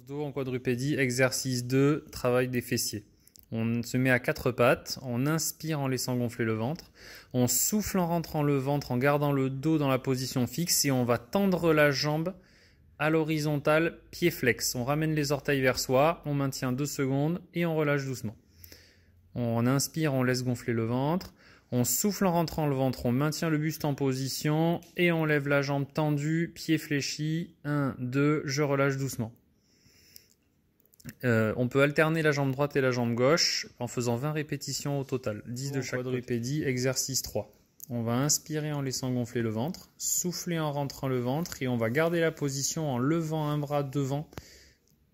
Dos en quadrupédie, exercice 2, travail des fessiers. On se met à quatre pattes, on inspire en laissant gonfler le ventre, on souffle en rentrant le ventre en gardant le dos dans la position fixe et on va tendre la jambe à l'horizontale, pied flex. On ramène les orteils vers soi, on maintient 2 secondes et on relâche doucement. On inspire, on laisse gonfler le ventre, on souffle en rentrant le ventre, on maintient le buste en position et on lève la jambe tendue, pied fléchi, 1, 2, je relâche doucement. On peut alterner la jambe droite et la jambe gauche en faisant 20 répétitions au total, 10 de chaque quadrupédie, exercice 3. On va inspirer en laissant gonfler le ventre, souffler en rentrant le ventre et on va garder la position en levant un bras devant,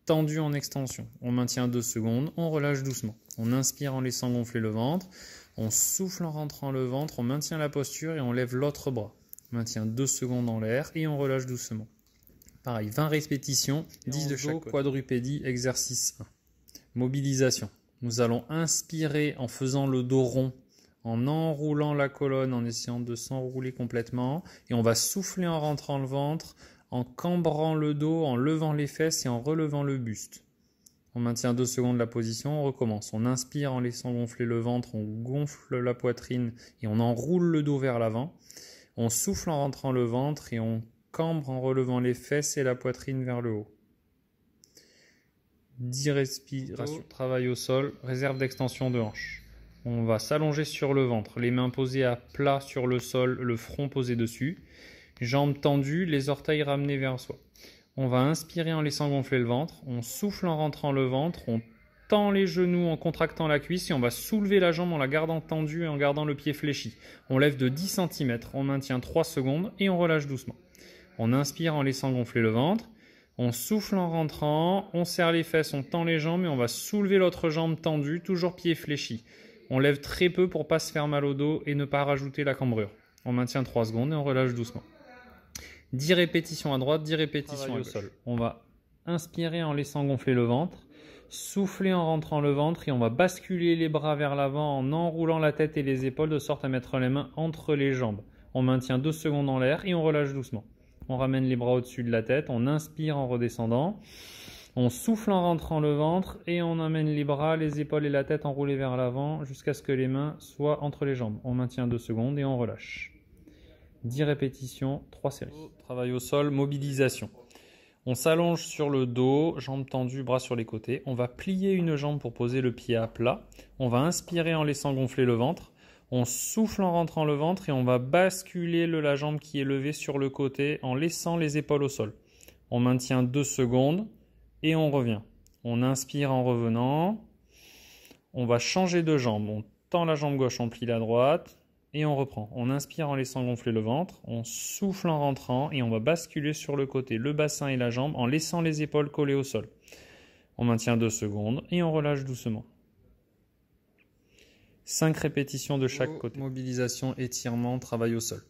tendu en extension. On maintient 2 secondes, on relâche doucement. On inspire en laissant gonfler le ventre, on souffle en rentrant le ventre, on maintient la posture et on lève l'autre bras. On maintient 2 secondes en l'air et on relâche doucement. Pareil, 20 répétitions, 10 de chaque côté. Quadrupédie, exercice 1. Mobilisation. Nous allons inspirer en faisant le dos rond, en enroulant la colonne, en essayant de s'enrouler complètement. Et on va souffler en rentrant le ventre, en cambrant le dos, en levant les fesses et en relevant le buste. On maintient 2 secondes la position, on recommence. On inspire en laissant gonfler le ventre, on gonfle la poitrine et on enroule le dos vers l'avant. On souffle en rentrant le ventre et on cambre en relevant les fesses et la poitrine vers le haut. 10 respirations. Travail au sol, réserve d'extension de hanche. On va s'allonger sur le ventre, les mains posées à plat sur le sol, le front posé dessus. Jambes tendues, les orteils ramenés vers soi. On va inspirer en laissant gonfler le ventre. On souffle en rentrant le ventre. On tend les genoux en contractant la cuisse et on va soulever la jambe en la gardant tendue et en gardant le pied fléchi. On lève de 10 cm, on maintient 3 secondes et on relâche doucement. On inspire en laissant gonfler le ventre, on souffle en rentrant, on serre les fesses, on tend les jambes et on va soulever l'autre jambe tendue, toujours pied fléchi. On lève très peu pour ne pas se faire mal au dos et ne pas rajouter la cambrure. On maintient 3 secondes et on relâche doucement. 10 répétitions à droite, 10 répétitions au sol. On va inspirer en laissant gonfler le ventre, souffler en rentrant le ventre et on va basculer les bras vers l'avant en enroulant la tête et les épaules de sorte à mettre les mains entre les jambes. On maintient 2 secondes en l'air et on relâche doucement. On ramène les bras au-dessus de la tête, on inspire en redescendant, on souffle en rentrant le ventre et on amène les bras, les épaules et la tête enroulés vers l'avant jusqu'à ce que les mains soient entre les jambes. On maintient 2 secondes et on relâche. 10 répétitions, 3 séries. Travail au sol, mobilisation. On s'allonge sur le dos, jambes tendues, bras sur les côtés. On va plier une jambe pour poser le pied à plat. On va inspirer en laissant gonfler le ventre. On souffle en rentrant le ventre et on va basculer la jambe qui est levée sur le côté en laissant les épaules au sol. On maintient 2 secondes et on revient. On inspire en revenant. On va changer de jambe. On tend la jambe gauche, on plie la droite et on reprend. On inspire en laissant gonfler le ventre. On souffle en rentrant et on va basculer sur le côté, le bassin et la jambe en laissant les épaules collées au sol. On maintient 2 secondes et on relâche doucement. 5 répétitions de chaque côté. Mobilisation, étirement, travail au sol.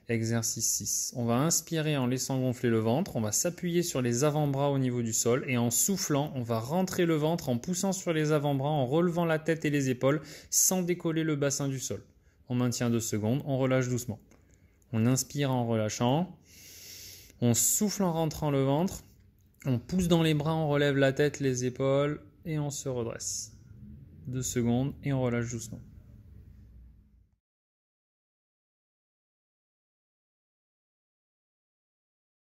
Exercice 6. On va inspirer en laissant gonfler le ventre. On va s'appuyer sur les avant-bras au niveau du sol. Et en soufflant, on va rentrer le ventre en poussant sur les avant-bras, en relevant la tête et les épaules sans décoller le bassin du sol. On maintient 2 secondes. On relâche doucement. On inspire en relâchant. On souffle en rentrant le ventre. On pousse dans les bras, on relève la tête, les épaules et on se redresse. 2 secondes et on relâche doucement.